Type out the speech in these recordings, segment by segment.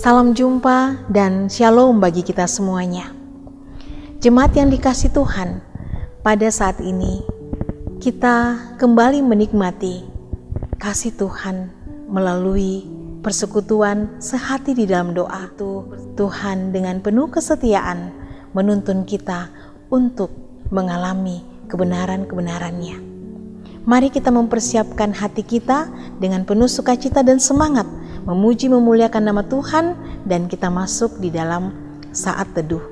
Salam jumpa dan shalom bagi kita semuanya. Jemaat yang dikasihi Tuhan, pada saat ini kita kembali menikmati kasih Tuhan melalui persekutuan sehati di dalam doa. Tuhan dengan penuh kesetiaan menuntun kita untuk mengalami kebenaran-kebenarannya. Mari kita mempersiapkan hati kita dengan penuh sukacita dan semangat memuji memuliakan nama Tuhan, dan kita masuk di dalam saat teduh.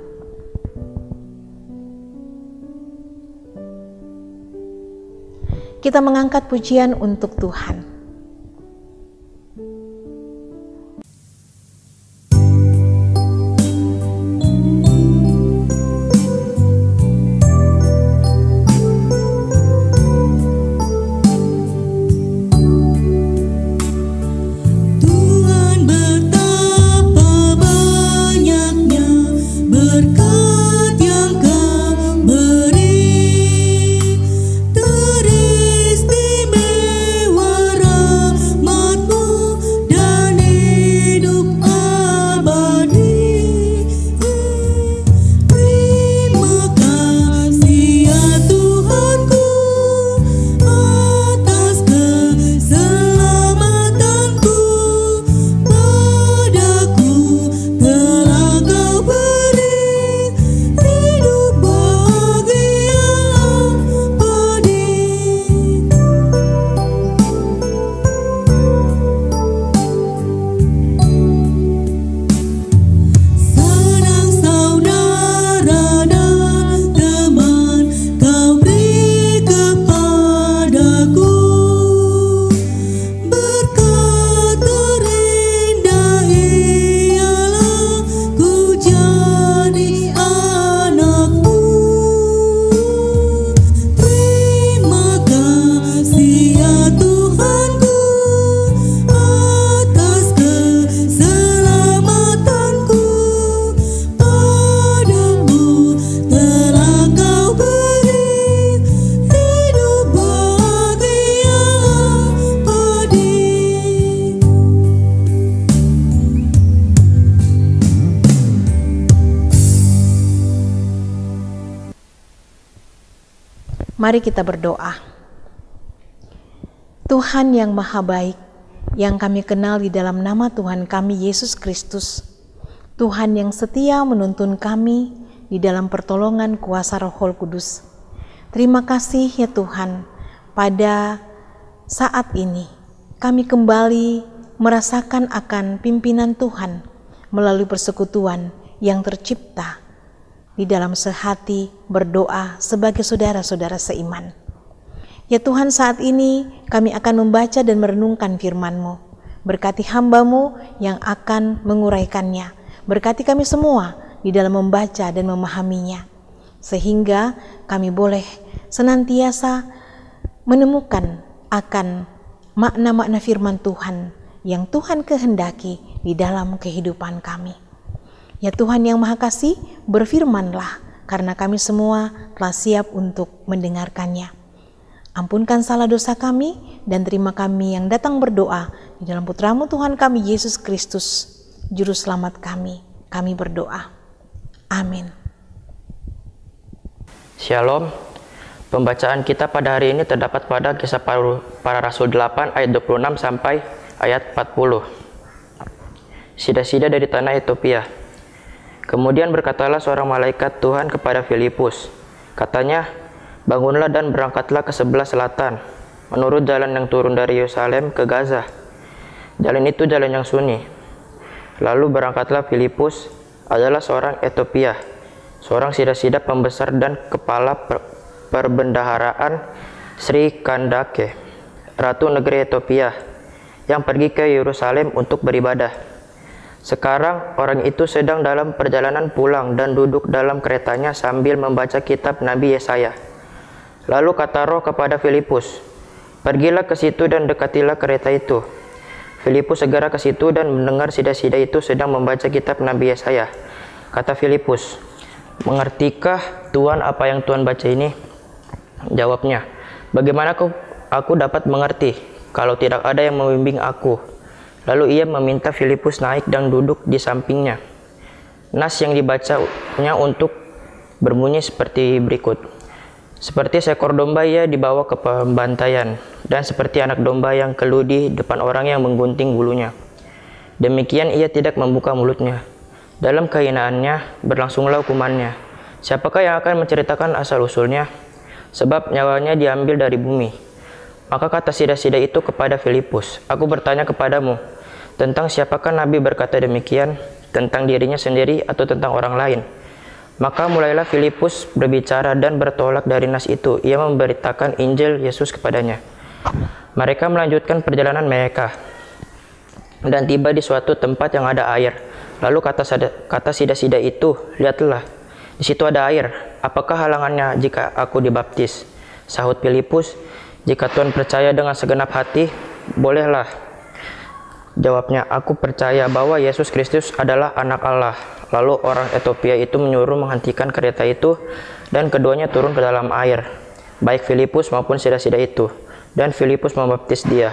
Kita mengangkat pujian untuk Tuhan. Mari kita berdoa. Tuhan yang Maha Baik, yang kami kenal di dalam nama Tuhan kami Yesus Kristus, Tuhan yang setia menuntun kami di dalam pertolongan kuasa Roh Kudus. Terima kasih ya Tuhan, pada saat ini kami kembali merasakan akan pimpinan Tuhan melalui persekutuan yang tercipta di dalam sehati berdoa sebagai saudara-saudara seiman. Ya Tuhan, saat ini kami akan membaca dan merenungkan firman-Mu. Berkati hamba-Mu yang akan menguraikannya. Berkati kami semua di dalam membaca dan memahaminya, sehingga kami boleh senantiasa menemukan akan makna-makna firman Tuhan yang Tuhan kehendaki di dalam kehidupan kami. Ya Tuhan yang Maha Kasih, berfirmanlah, karena kami semua telah siap untuk mendengarkannya. Ampunkan salah dosa kami, dan terima kami yang datang berdoa di dalam Putra-Mu Tuhan kami Yesus Kristus, Juru Selamat kami. Kami berdoa. Amin. Shalom. Pembacaan kita pada hari ini terdapat pada Kisah Para Rasul 8 ayat 26 sampai ayat 40. Sida-sida dari tanah Ethiopia. Kemudian berkatalah seorang malaikat Tuhan kepada Filipus. Katanya, bangunlah dan berangkatlah ke sebelah selatan, menurut jalan yang turun dari Yerusalem ke Gaza. Jalan itu jalan yang sunyi. Lalu berangkatlah Filipus, adalah seorang Ethiopia, seorang sida-sida pembesar dan kepala perbendaharaan Sri Kandake, ratu negeri Ethiopia, yang pergi ke Yerusalem untuk beribadah. Sekarang orang itu sedang dalam perjalanan pulang dan duduk dalam keretanya sambil membaca kitab Nabi Yesaya. Lalu kata Roh kepada Filipus, pergilah ke situ dan dekatilah kereta itu. Filipus segera ke situ dan mendengar sida-sida itu sedang membaca kitab Nabi Yesaya. Kata Filipus, mengertikah Tuhan apa yang Tuhan baca ini? Jawabnya, bagaimana aku dapat mengerti kalau tidak ada yang membimbing aku? Lalu ia meminta Filipus naik dan duduk di sampingnya. Nas yang dibacanya untuk berbunyi seperti berikut. Seperti seekor domba ia dibawa ke pembantaian, dan seperti anak domba yang keluh di depan orang yang menggunting bulunya. Demikian ia tidak membuka mulutnya. Dalam kehinaannya berlangsunglah hukumannya. Siapakah yang akan menceritakan asal-usulnya? Sebab nyawanya diambil dari bumi. Maka kata sida-sida itu kepada Filipus, "Aku bertanya kepadamu, tentang siapakah Nabi berkata demikian, tentang dirinya sendiri atau tentang orang lain?" Maka mulailah Filipus berbicara dan bertolak dari nas itu. Ia memberitakan Injil Yesus kepadanya. Mereka melanjutkan perjalanan mereka dan tiba di suatu tempat yang ada air. Lalu kata sida-sida itu, "Lihatlah, di situ ada air. Apakah halangannya jika aku dibaptis?" Sahut Filipus, "Jika Tuhan percaya dengan segenap hati, bolehlah." Jawabnya, "Aku percaya bahwa Yesus Kristus adalah anak Allah." Lalu orang Etiopia itu menyuruh menghentikan kereta itu, dan keduanya turun ke dalam air, baik Filipus maupun sida-sida itu. Dan Filipus membaptis dia.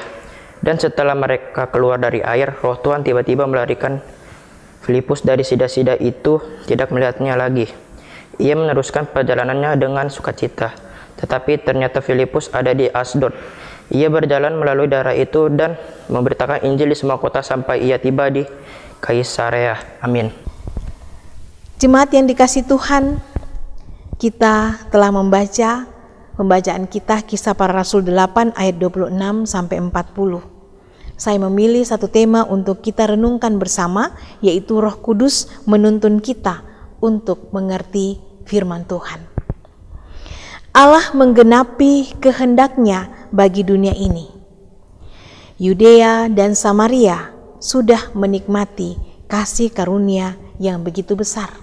Dan setelah mereka keluar dari air, Roh Tuhan tiba-tiba melarikan Filipus dari sida-sida itu, tidak melihatnya lagi. Ia meneruskan perjalanannya dengan sukacita. Tetapi ternyata Filipus ada di Asdod. Ia berjalan melalui daerah itu dan memberitakan Injil di semua kota sampai ia tiba di Kaisarea. Amin. Jemaat yang dikasihi Tuhan, kita telah membaca pembacaan kita Kisah Para Rasul 8 ayat 26 sampai 40. Saya memilih satu tema untuk kita renungkan bersama, yaitu Roh Kudus menuntun kita untuk mengerti firman Tuhan. Allah menggenapi kehendak-Nya bagi dunia ini. Yudea dan Samaria sudah menikmati kasih karunia yang begitu besar.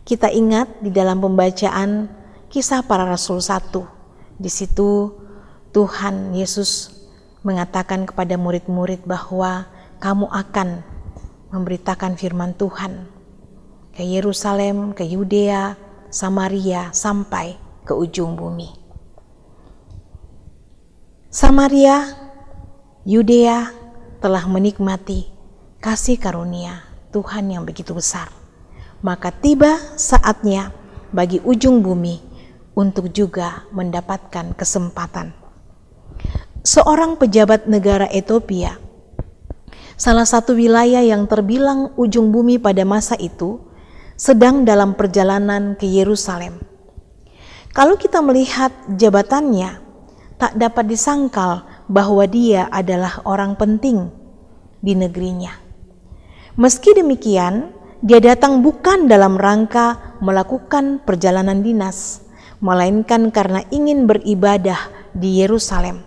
Kita ingat di dalam pembacaan Kisah Para Rasul 1, di situ Tuhan Yesus mengatakan kepada murid-murid bahwa kamu akan memberitakan firman Tuhan ke Yerusalem, ke Yudea, Samaria, sampai ke ujung bumi. Samaria, Yudea telah menikmati kasih karunia Tuhan yang begitu besar. Maka tiba saatnya bagi ujung bumi untuk juga mendapatkan kesempatan. Seorang pejabat negara Etiopia, salah satu wilayah yang terbilang ujung bumi pada masa itu, sedang dalam perjalanan ke Yerusalem. Kalau kita melihat jabatannya, tak dapat disangkal bahwa dia adalah orang penting di negerinya. Meski demikian, dia datang bukan dalam rangka melakukan perjalanan dinas, melainkan karena ingin beribadah di Yerusalem.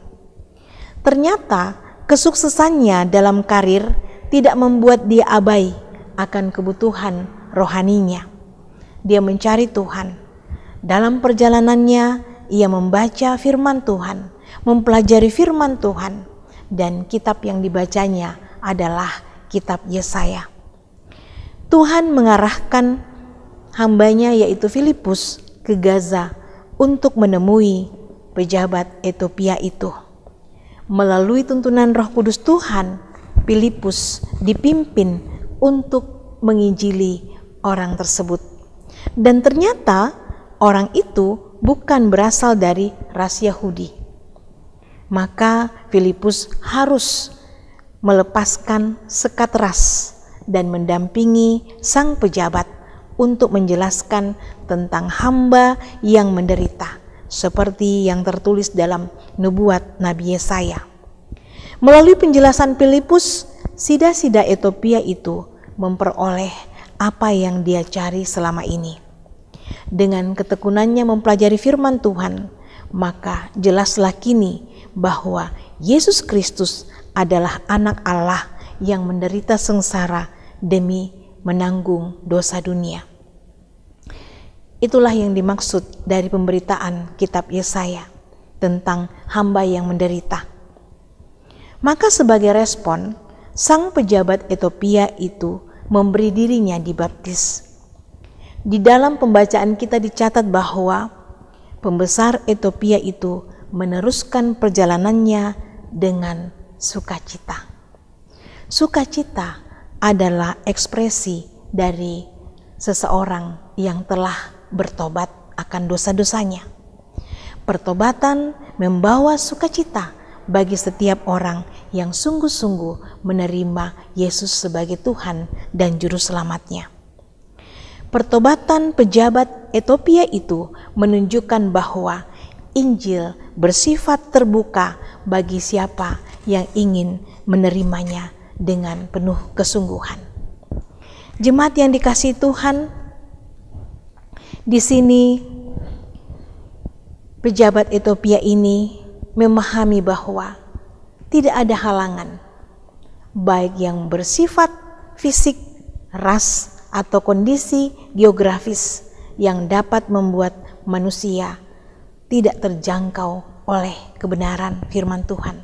Ternyata kesuksesannya dalam karir tidak membuat dia abai akan kebutuhan rohaninya. Dia mencari Tuhan. Dalam perjalanannya, ia membaca firman Tuhan, mempelajari firman Tuhan, dan kitab yang dibacanya adalah kitab Yesaya. Tuhan mengarahkan hambanya yaitu Filipus ke Gaza untuk menemui pejabat Etiopia itu. Melalui tuntunan Roh Kudus Tuhan, Filipus dipimpin untuk menginjili orang tersebut. Dan ternyata orang itu bukan berasal dari ras Yahudi. Maka Filipus harus melepaskan sekat ras dan mendampingi sang pejabat untuk menjelaskan tentang hamba yang menderita, seperti yang tertulis dalam nubuat Nabi Yesaya. Melalui penjelasan Filipus, sida-sida Etiopia itu memperoleh apa yang dia cari selama ini. Dengan ketekunannya mempelajari firman Tuhan, maka jelaslah kini bahwa Yesus Kristus adalah anak Allah yang menderita sengsara demi menanggung dosa dunia. Itulah yang dimaksud dari pemberitaan kitab Yesaya tentang hamba yang menderita. Maka sebagai respon, sang pejabat Etiopia itu memberi dirinya dibaptis. Di dalam pembacaan kita dicatat bahwa pembesar Etiopia itu meneruskan perjalanannya dengan sukacita. Sukacita adalah ekspresi dari seseorang yang telah bertobat akan dosa-dosanya. Pertobatan membawa sukacita bagi setiap orang yang sungguh-sungguh menerima Yesus sebagai Tuhan dan Juru Selamatnya. Pertobatan pejabat Ethiopia itu menunjukkan bahwa Injil bersifat terbuka bagi siapa yang ingin menerimanya dengan penuh kesungguhan. Jemaat yang dikasihi Tuhan, di sini pejabat Ethiopia ini memahami bahwa tidak ada halangan, baik yang bersifat fisik, ras, atau kondisi geografis yang dapat membuat manusia tidak terjangkau oleh kebenaran firman Tuhan.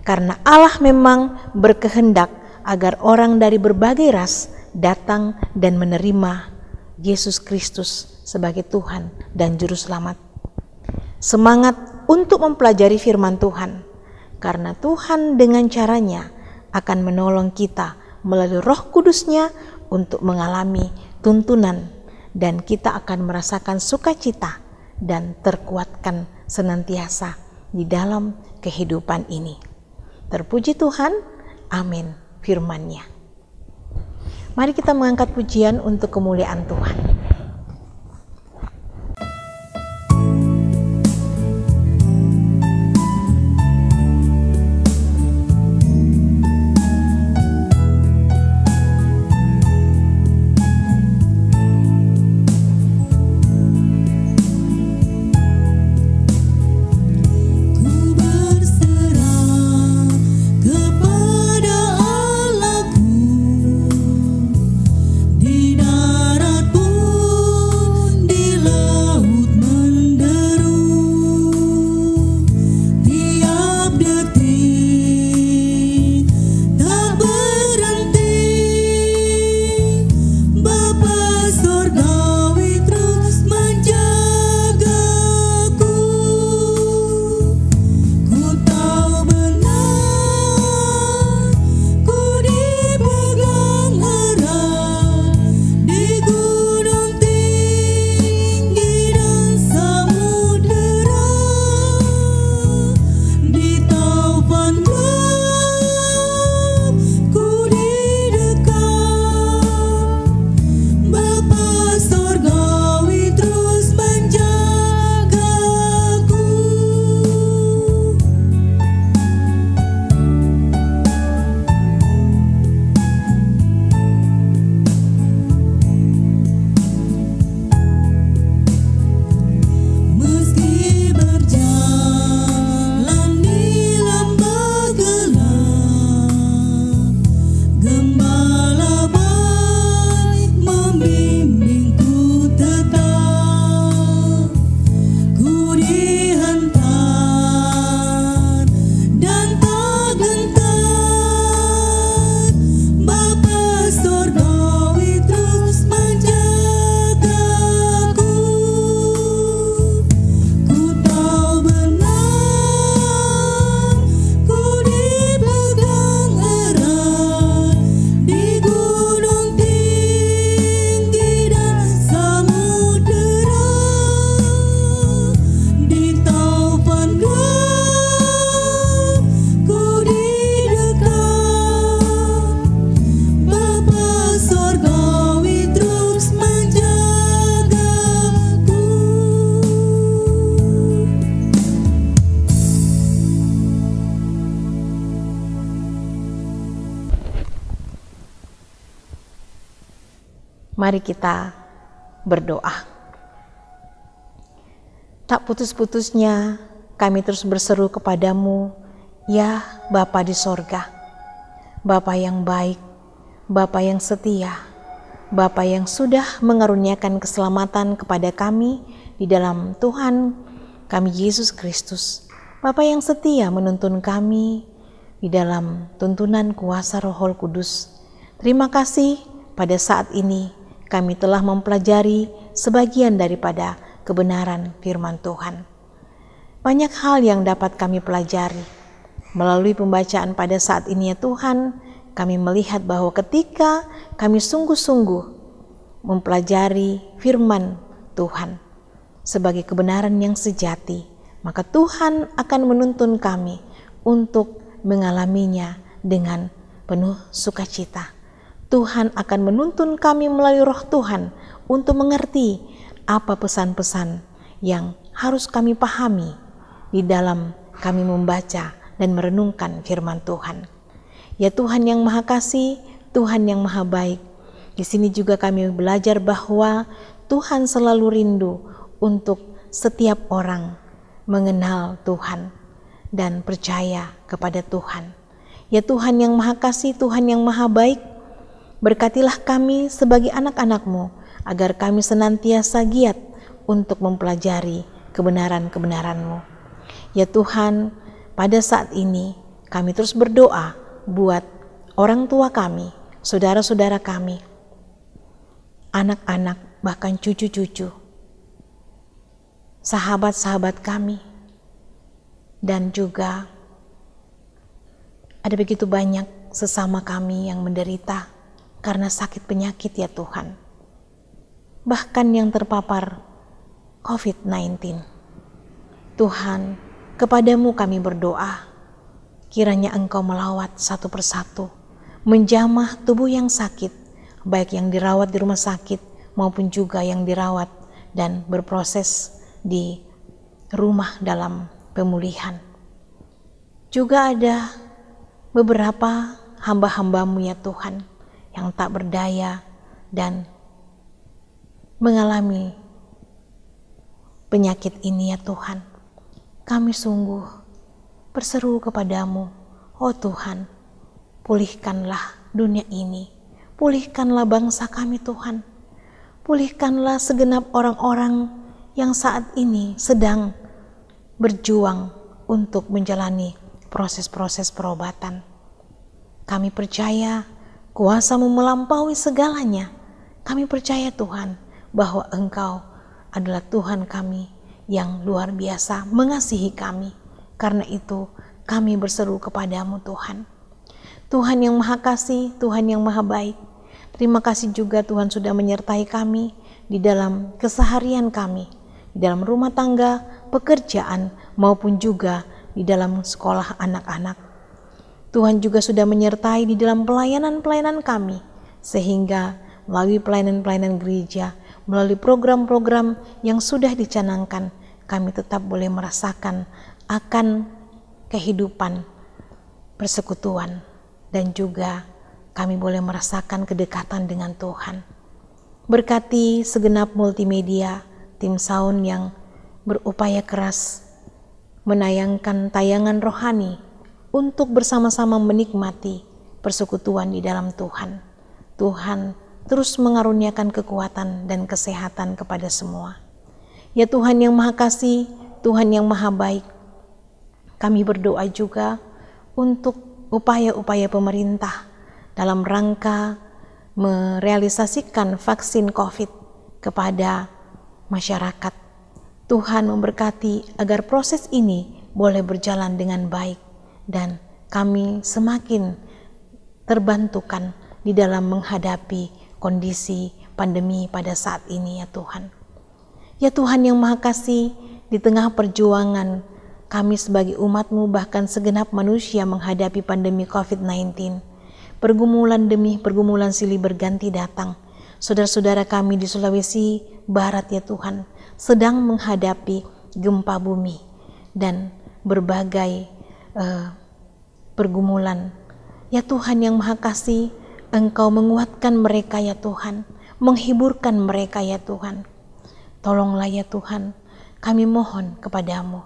Karena Allah memang berkehendak agar orang dari berbagai ras datang dan menerima Yesus Kristus sebagai Tuhan dan Juru Selamat. Semangat untuk mempelajari firman Tuhan, karena Tuhan dengan caranya akan menolong kita melalui Roh Kudus-Nya untuk mengalami tuntunan, dan kita akan merasakan sukacita dan terkuatkan senantiasa di dalam kehidupan ini. Terpuji Tuhan, amin firman-Nya. Mari kita mengangkat pujian untuk kemuliaan Tuhan. Mari kita berdoa. Tak putus-putusnya kami terus berseru kepadamu, ya Bapa di sorga, Bapa yang baik, Bapa yang setia, Bapa yang sudah mengaruniakan keselamatan kepada kami di dalam Tuhan kami Yesus Kristus. Bapa yang setia menuntun kami di dalam tuntunan kuasa Roh Kudus. Terima kasih pada saat ini kami telah mempelajari sebagian daripada kebenaran firman Tuhan. Banyak hal yang dapat kami pelajari melalui pembacaan pada saat ini ya Tuhan. kami melihat bahwa ketika kami sungguh-sungguh mempelajari firman Tuhan sebagai kebenaran yang sejati, maka Tuhan akan menuntun kami untuk mengalaminya dengan penuh sukacita. Tuhan akan menuntun kami melalui Roh Tuhan untuk mengerti apa pesan-pesan yang harus kami pahami di dalam kami membaca dan merenungkan firman Tuhan. Ya Tuhan yang Maha Kasih, Tuhan yang Maha Baik, di sini juga kami belajar bahwa Tuhan selalu rindu untuk setiap orang mengenal Tuhan dan percaya kepada Tuhan. Ya Tuhan yang Maha Kasih, Tuhan yang Maha Baik, berkatilah kami sebagai anak-anak-Mu agar kami senantiasa giat untuk mempelajari kebenaran-kebenaran-Mu. Ya Tuhan, pada saat ini kami terus berdoa buat orang tua kami, saudara-saudara kami, anak-anak, bahkan cucu-cucu, sahabat-sahabat kami, dan juga ada begitu banyak sesama kami yang menderita karena sakit penyakit ya Tuhan. Bahkan yang terpapar COVID-19. Tuhan, kepadamu kami berdoa, kiranya Engkau melawat satu persatu, menjamah tubuh yang sakit, baik yang dirawat di rumah sakit maupun juga yang dirawat dan berproses di rumah dalam pemulihan. Juga ada beberapa hamba-hamba-Mu ya Tuhan yang tak berdaya dan mengalami penyakit ini ya Tuhan. Kami sungguh berseru kepadamu, oh Tuhan, pulihkanlah dunia ini, pulihkanlah bangsa kami Tuhan, pulihkanlah segenap orang-orang yang saat ini sedang berjuang untuk menjalani proses-proses perobatan. Kami percaya kuasa-Mu melampaui segalanya. Kami percaya Tuhan bahwa Engkau adalah Tuhan kami yang luar biasa mengasihi kami. Karena itu kami berseru kepadamu Tuhan. Tuhan yang Maha Kasih, Tuhan yang Maha Baik. Terima kasih juga Tuhan sudah menyertai kami di dalam keseharian kami, di dalam rumah tangga, pekerjaan, maupun juga di dalam sekolah anak-anak. Tuhan juga sudah menyertai di dalam pelayanan-pelayanan kami, sehingga melalui pelayanan-pelayanan gereja, melalui program-program yang sudah dicanangkan, kami tetap boleh merasakan akan kehidupan persekutuan, dan juga kami boleh merasakan kedekatan dengan Tuhan. Berkati segenap multimedia, tim sound yang berupaya keras menayangkan tayangan rohani untuk bersama-sama menikmati persekutuan di dalam Tuhan. Tuhan terus mengaruniakan kekuatan dan kesehatan kepada semua. Ya Tuhan yang Maha Kasih, Tuhan yang Maha Baik, kami berdoa juga untuk upaya-upaya pemerintah dalam rangka merealisasikan vaksin COVID kepada masyarakat. Tuhan memberkati agar proses ini boleh berjalan dengan baik dan kami semakin terbantukan di dalam menghadapi kondisi pandemi pada saat ini ya Tuhan. Ya Tuhan yang Maha Kasih, di tengah perjuangan kami sebagai umat-Mu, bahkan segenap manusia menghadapi pandemi COVID-19, pergumulan demi pergumulan silih berganti datang. Saudara-saudara kami di Sulawesi Barat ya Tuhan, sedang menghadapi gempa bumi dan berbagai pergumulan. Ya Tuhan yang Maha Kasih, Engkau menguatkan mereka ya Tuhan, menghiburkan mereka ya Tuhan. Tolonglah ya Tuhan, kami mohon kepadamu.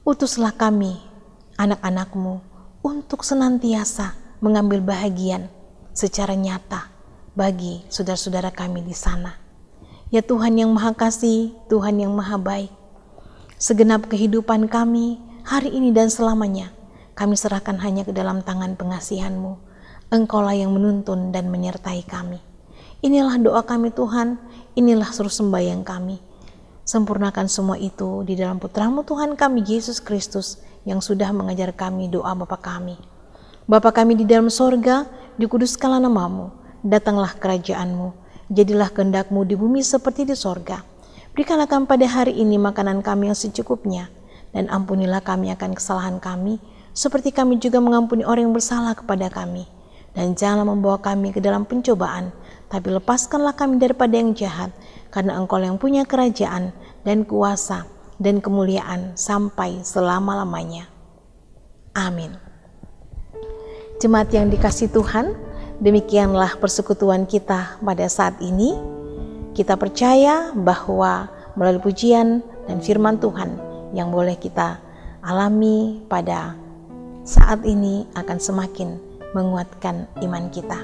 Utuslah kami, anak-anak-Mu, untuk senantiasa mengambil bahagian secara nyata bagi saudara-saudara kami di sana. Ya Tuhan yang Maha Kasih, Tuhan yang Maha Baik, segenap kehidupan kami hari ini dan selamanya, kami serahkan hanya ke dalam tangan pengasihan-Mu. Engkaulah yang menuntun dan menyertai kami. Inilah doa kami Tuhan, inilah seru sembahyang kami. Sempurnakan semua itu di dalam Putra-Mu Tuhan kami Yesus Kristus yang sudah mengajar kami doa Bapa kami. Bapa kami di dalam sorga, dikuduskanlah namamu, datanglah kerajaanmu, jadilah kehendak-Mu di bumi seperti di sorga. Berikanlah kami pada hari ini makanan kami yang secukupnya, dan ampunilah kami akan kesalahan kami, seperti kami juga mengampuni orang yang bersalah kepada kami. Dan janganlah membawa kami ke dalam pencobaan, tapi lepaskanlah kami daripada yang jahat, karena Engkau yang punya kerajaan dan kuasa dan kemuliaan sampai selama-lamanya. Amin. Jemaat yang dikasihi Tuhan, demikianlah persekutuan kita pada saat ini. Kita percaya bahwa melalui pujian dan firman Tuhan yang boleh kita alami pada saat ini akan semakin menguatkan iman kita.